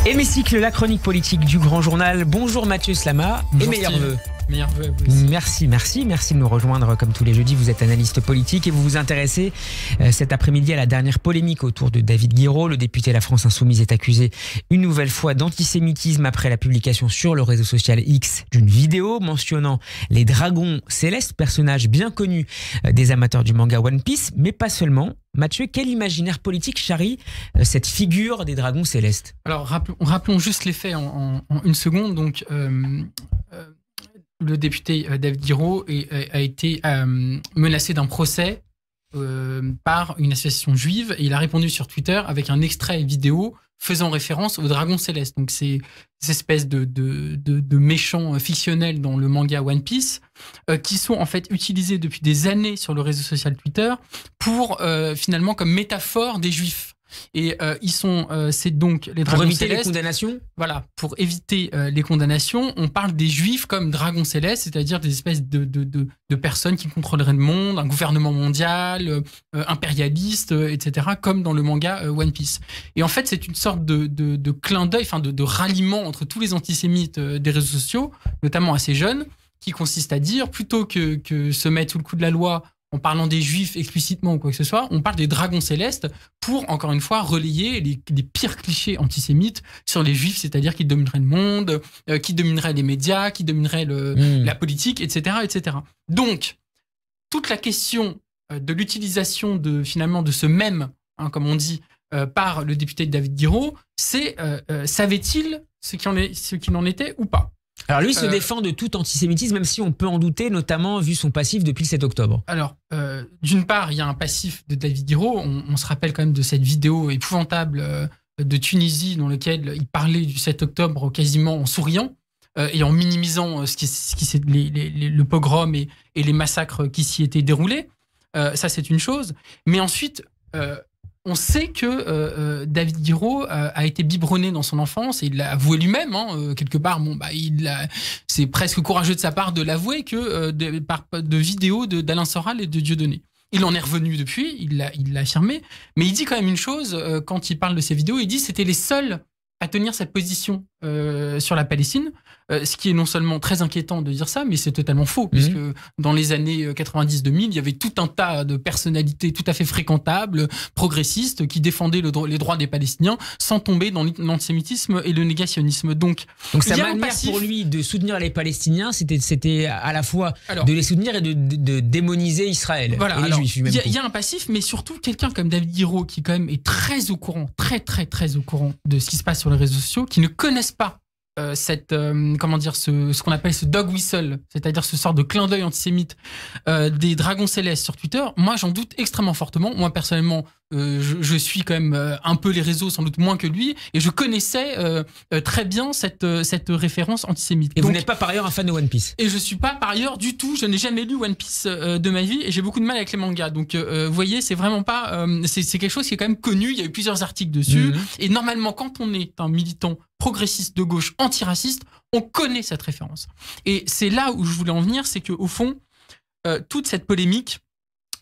Hémicycle, la chronique politique du Grand Journal. Bonjour Mathieu Slama. Bonjour et meilleurs vœux. Meilleurs vœux à vous aussi. Merci de nous rejoindre comme tous les jeudis. Vous êtes analyste politique et vous vous intéressez cet après-midi à la dernière polémique autour de David Guiraud. Le député La France Insoumise est accusé une nouvelle fois d'antisémitisme après la publication sur le réseau social X d'une vidéo mentionnant les dragons célestes, personnages bien connus des amateurs du manga One Piece, mais pas seulement. Mathieu, quel imaginaire politique charrie cette figure des dragons célestes? Alors rappelons juste les faits en une seconde. Donc le député David Guiraud a été menacé d'un procès par une association juive et il a répondu sur Twitter avec un extrait vidéo faisant référence aux dragons célestes. Donc ces espèces de méchants fictionnels dans le manga One Piece qui sont en fait utilisés depuis des années sur le réseau social Twitter pour finalement comme métaphore des juifs. Et c'est donc les dragons célestes. Pour éviter les condamnations. Voilà, pour éviter les condamnations, on parle des juifs comme dragons célestes, c'est-à-dire des espèces de personnes qui contrôleraient le monde, un gouvernement mondial, impérialiste, etc., comme dans le manga One Piece. Et en fait, c'est une sorte de clin d'œil, enfin de ralliement entre tous les antisémites des réseaux sociaux, notamment assez jeunes, qui consiste à dire, plutôt que se mettre sous le coup de la loi en parlant des juifs explicitement ou quoi que ce soit, on parle des dragons célestes pour, encore une fois, relayer les pires clichés antisémites sur les juifs, c'est-à-dire qu'ils domineraient le monde, qu'ils domineraient les médias, qu'ils domineraient la politique, etc., etc. Donc, toute la question de l'utilisation finalement de ce mème, comme on dit, par le député David Guiraud, c'est savait-il ce qu'il en était ou pas? Alors lui se défend de tout antisémitisme, même si on peut en douter, notamment vu son passif depuis le 7 octobre. Alors, d'une part, il y a un passif de David Guiraud. On se rappelle quand même de cette vidéo épouvantable de Tunisie dans laquelle il parlait du 7 octobre quasiment en souriant et en minimisant le pogrom et les massacres qui s'y étaient déroulés. Ça, c'est une chose. Mais ensuite... on sait que David Guiraud a été biberonné dans son enfance et il l'a avoué lui-même, quelque part. C'est presque courageux de sa part de l'avouer que de vidéos d'Alain Soral et de Dieudonné. Il en est revenu depuis, il l'a affirmé, mais il dit quand même une chose quand il parle de ces vidéos. Il dit que c'était les seuls à tenir cette position sur la Palestine, ce qui est non seulement très inquiétant de dire ça, mais c'est totalement faux, puisque dans les années 90-2000, il y avait tout un tas de personnalités tout à fait fréquentables, progressistes, qui défendaient les droits des Palestiniens sans tomber dans l'antisémitisme et le négationnisme. Donc sa manière pour lui de soutenir les Palestiniens, c'était à la fois de les soutenir et de démoniser Israël et les Juifs. Il y a un passif, mais surtout quelqu'un comme David Guiraud, qui quand même est très au courant, très au courant de ce qui se passe sur les réseaux sociaux, qui ne connaissent pas ce qu'on appelle ce dog whistle, c'est-à-dire ce sort de clin d'œil antisémite des dragons célestes sur Twitter. Moi, j'en doute extrêmement fortement. Moi, personnellement, je suis quand même un peu les réseaux, sans doute moins que lui, et je connaissais très bien cette référence antisémite. Et donc, vous n'êtes pas par ailleurs un fan de One Piece? Et je suis pas par ailleurs du tout. Je n'ai jamais lu One Piece de ma vie, et j'ai beaucoup de mal avec les mangas. Donc, vous voyez, c'est vraiment pas. C'est quelque chose qui est quand même connu. Il y a eu plusieurs articles dessus. Et normalement, quand on est un militant progressiste de gauche, antiraciste, on connaît cette référence. Et c'est là où je voulais en venir, c'est qu'au fond, toute cette polémique,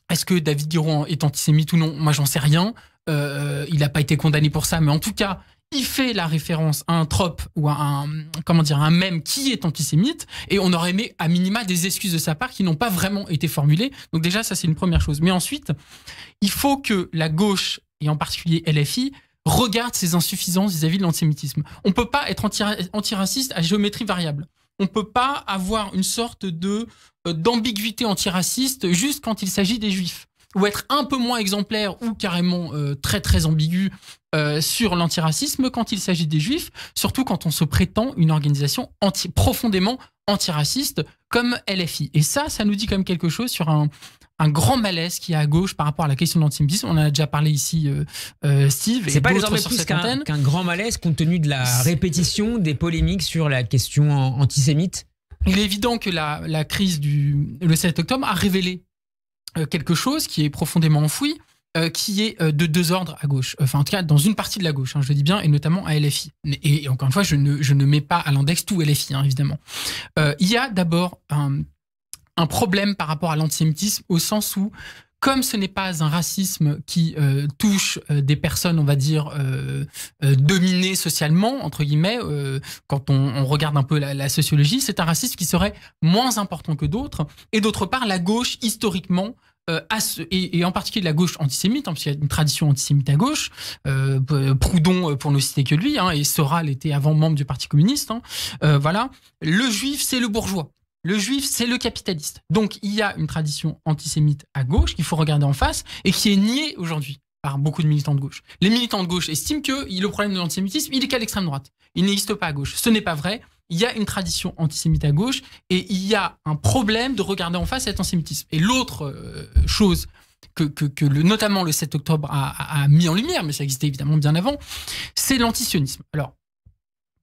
est-ce que David Guiraud est antisémite ou non? Moi, j'en sais rien. Il n'a pas été condamné pour ça, mais en tout cas, il fait la référence à un trope ou à un mème qui est antisémite, et on aurait aimé à minima des excuses de sa part qui n'ont pas vraiment été formulées. Donc déjà, ça, c'est une première chose. Mais ensuite, il faut que la gauche, et en particulier LFI, regarde ses insuffisances vis-à-vis de l'antisémitisme. On ne peut pas être antiraciste à géométrie variable. On ne peut pas avoir une sorte d'ambiguïté antiraciste juste quand il s'agit des juifs. Ou être un peu moins exemplaire ou carrément très ambigu sur l'antiracisme quand il s'agit des juifs, surtout quand on se prétend une organisation profondément antiraciste comme LFI. Et ça nous dit quand même quelque chose sur un grand malaise qui est à gauche par rapport à la question de l'antisémitisme. On en a déjà parlé ici, Steve. C'est pas désormais plus qu'un grand malaise compte tenu de la répétition des polémiques sur la question antisémite? Il est évident que la crise le 7 octobre a révélé quelque chose qui est profondément enfoui, qui est de deux ordres à gauche. Enfin, en tout cas, dans une partie de la gauche, je le dis bien, et notamment à LFI. Et encore une fois, je ne mets pas à l'index tout LFI, évidemment. Il y a d'abord un problème par rapport à l'antisémitisme, au sens où comme ce n'est pas un racisme qui touche des personnes, on va dire, dominées socialement, entre guillemets, quand on regarde un peu la sociologie, c'est un racisme qui serait moins important que d'autres. Et d'autre part, la gauche, historiquement, et en particulier la gauche antisémite, parce qu'il y a une tradition antisémite à gauche, Proudhon pour ne citer que lui, et Soral était avant membre du Parti communiste, voilà. Le juif, c'est le bourgeois. Le juif, c'est le capitaliste. Donc, il y a une tradition antisémite à gauche qu'il faut regarder en face et qui est niée aujourd'hui par beaucoup de militants de gauche. Les militants de gauche estiment que le problème de l'antisémitisme, il est qu'à l'extrême droite. Il n'existe pas à gauche. Ce n'est pas vrai. Il y a une tradition antisémite à gauche et il y a un problème de regarder en face cet antisémitisme. Et l'autre chose que notamment le 7 octobre a mis en lumière, mais ça existait évidemment bien avant, c'est l'antisionisme. Alors,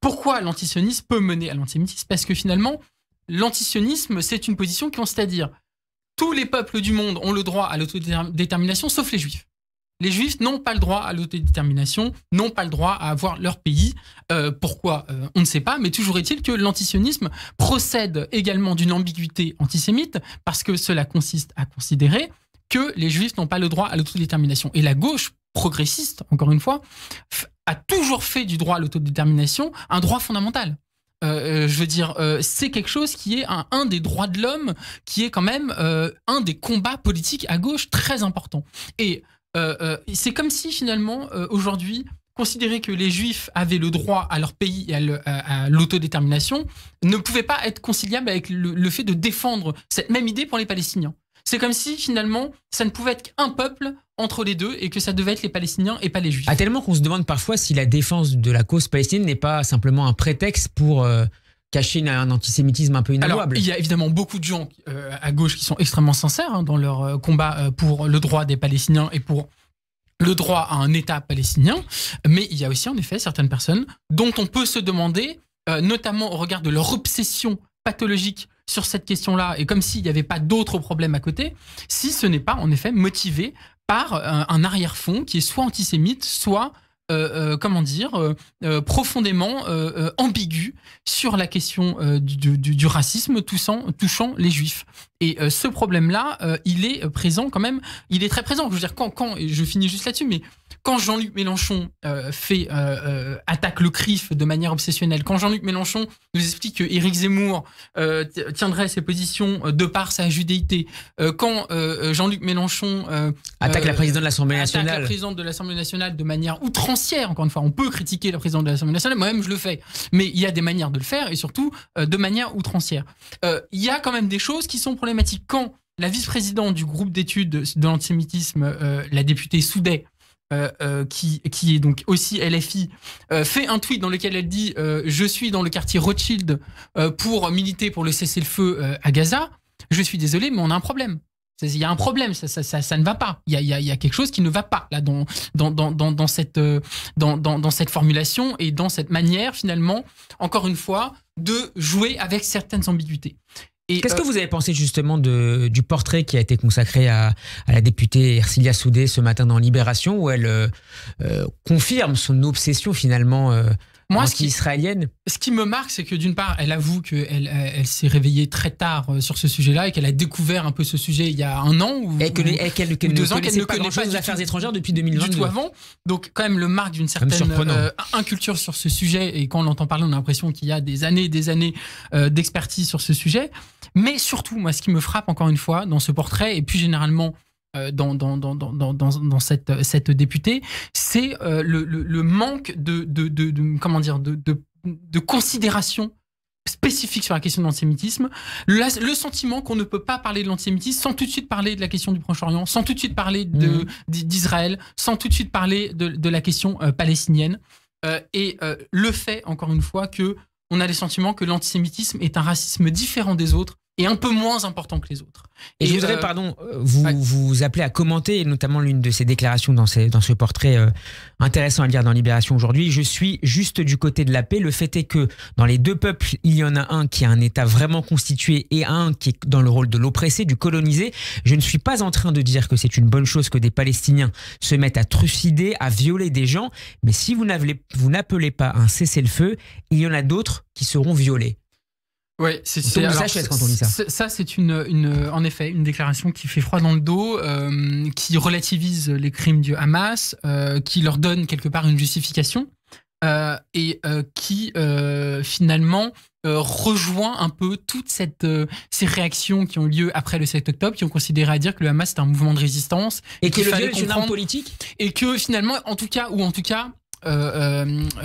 pourquoi l'antisionisme peut mener à l'antisémitisme ? Parce que finalement, l'antisionisme, c'est une position qui consiste à dire tous les peuples du monde ont le droit à l'autodétermination, sauf les juifs. Les juifs n'ont pas le droit à l'autodétermination, n'ont pas le droit à avoir leur pays. Pourquoi ? On ne sait pas, mais toujours est-il que l'antisionisme procède également d'une ambiguïté antisémite, parce que cela consiste à considérer que les juifs n'ont pas le droit à l'autodétermination. Et la gauche progressiste, encore une fois, a toujours fait du droit à l'autodétermination un droit fondamental. Je veux dire, c'est quelque chose qui est un des droits de l'homme, qui est quand même un des combats politiques à gauche très important. Et c'est comme si finalement, aujourd'hui, considérer que les Juifs avaient le droit à leur pays et à l'autodétermination ne pouvait pas être conciliable avec le fait de défendre cette même idée pour les Palestiniens. C'est comme si finalement, ça ne pouvait être qu'un peuple entre les deux et que ça devait être les Palestiniens et pas les Juifs. Tellement qu'on se demande parfois si la défense de la cause palestinienne n'est pas simplement un prétexte pour cacher un antisémitisme un peu inavouable. Alors, il y a évidemment beaucoup de gens à gauche qui sont extrêmement sincères dans leur combat pour le droit des Palestiniens et pour le droit à un État palestinien, mais il y a aussi en effet certaines personnes dont on peut se demander, notamment au regard de leur obsession pathologique sur cette question-là, et comme s'il n'y avait pas d'autres problèmes à côté, si ce n'est pas en effet motivé par un arrière-fond qui est soit antisémite, soit profondément ambigu sur la question du racisme touchant les juifs. Et ce problème-là, il est présent quand même, il est très présent. Je veux dire, et je finis juste là-dessus, mais quand Jean-Luc Mélenchon attaque le CRIF de manière obsessionnelle, quand Jean-Luc Mélenchon nous explique que Éric Zemmour tiendrait ses positions de par sa judéité, quand Jean-Luc Mélenchon attaque la présidente de l'Assemblée nationale, attaque la présidente de l'Assemblée nationale de manière outrancière, encore une fois, on peut critiquer la présidente de l'Assemblée nationale, moi-même je le fais, mais il y a des manières de le faire et surtout de manière outrancière. Il y a quand même des choses qui sont problématiques. Quand la vice-présidente du groupe d'études de l'antisémitisme, la députée Soudet, qui est donc aussi LFI, fait un tweet dans lequel elle dit je suis dans le quartier Rothschild pour militer pour le cessez-le-feu à Gaza, je suis désolé, mais on a un problème. Il y a un problème, ça ne va pas. Il y a quelque chose qui ne va pas là dans cette formulation et dans cette manière finalement, encore une fois, de jouer avec certaines ambiguïtés. Qu'est-ce que vous avez pensé justement du portrait qui a été consacré à la députée Ercilia Soudé ce matin dans Libération, où elle confirme son obsession finalement anti-israélienne? Ce qui me marque, c'est que d'une part, elle avoue qu'elle s'est réveillée très tard sur ce sujet-là et qu'elle a découvert un peu ce sujet il y a un an ou 2 ans, qu'elle ne connaît pas les affaires étrangères depuis 2022. Du tout avant. Donc quand même le marque d'une certaine inculture sur ce sujet, et quand on l'entend parler, on a l'impression qu'il y a des années d'expertise sur ce sujet. Mais surtout, moi, ce qui me frappe encore une fois dans ce portrait, et plus généralement dans cette députée, c'est le manque de considération spécifique sur la question de l'antisémitisme, le sentiment qu'on ne peut pas parler de l'antisémitisme sans tout de suite parler de la question du Proche-Orient, sans tout de suite parler d'Israël, sans tout de suite parler de la question palestinienne, et le fait, encore une fois, qu'on a le sentiment que l'antisémitisme est un racisme différent des autres et un peu moins important que les autres. Et je voudrais, vous appeler à commenter, notamment l'une de ces déclarations dans ce portrait intéressant à lire dans Libération aujourd'hui. Je suis juste du côté de la paix. Le fait est que dans les deux peuples, il y en a un qui a un État vraiment constitué et un qui est dans le rôle de l'oppressé, du colonisé. Je ne suis pas en train de dire que c'est une bonne chose que des Palestiniens se mettent à trucider, à violer des gens, mais si vous n'appelez pas un cessez-le-feu, il y en a d'autres qui seront violés. Ouais, c'est quand on lit ça. Ça, c'est en effet une déclaration qui fait froid dans le dos, qui relativise les crimes du Hamas, qui leur donne quelque part une justification et qui finalement rejoint un peu toutes ces réactions qui ont lieu après le 7 octobre, qui ont considéré à dire que le Hamas est un mouvement de résistance et que qu'il le fallait viol est une arme politique, et que finalement, en tout cas,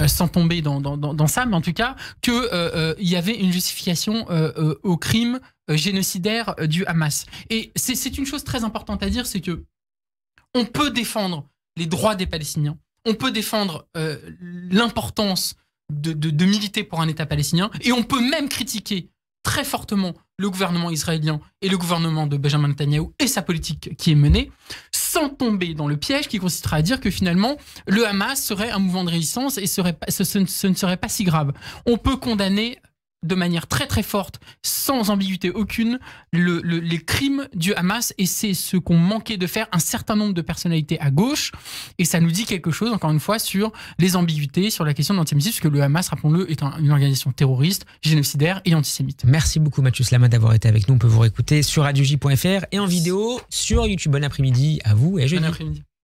sans tomber dans ça, mais en tout cas, il y avait une justification au crime génocidaire du Hamas. Et c'est une chose très importante à dire, c'est que on peut défendre les droits des Palestiniens, on peut défendre l'importance de militer pour un État palestinien, et on peut même critiquer très fortement le gouvernement israélien et le gouvernement de Benjamin Netanyahou et sa politique qui est menée, sans tomber dans le piège qui consistera à dire que finalement le Hamas serait un mouvement de résistance et ce ne serait pas si grave. On peut condamner de manière très très forte, sans ambiguïté aucune, les crimes du Hamas, et c'est ce qu'ont manqué de faire un certain nombre de personnalités à gauche, et ça nous dit quelque chose, encore une fois, sur les ambiguïtés, sur la question de l'antisémitisme, parce que le Hamas, rappelons-le, est une organisation terroriste, génocidaire et antisémite. Merci beaucoup Mathieu Slama d'avoir été avec nous. On peut vous réécouter sur radioj.fr et en vidéo sur YouTube. Bon après-midi à vous et à jeudi. Bon après-midi.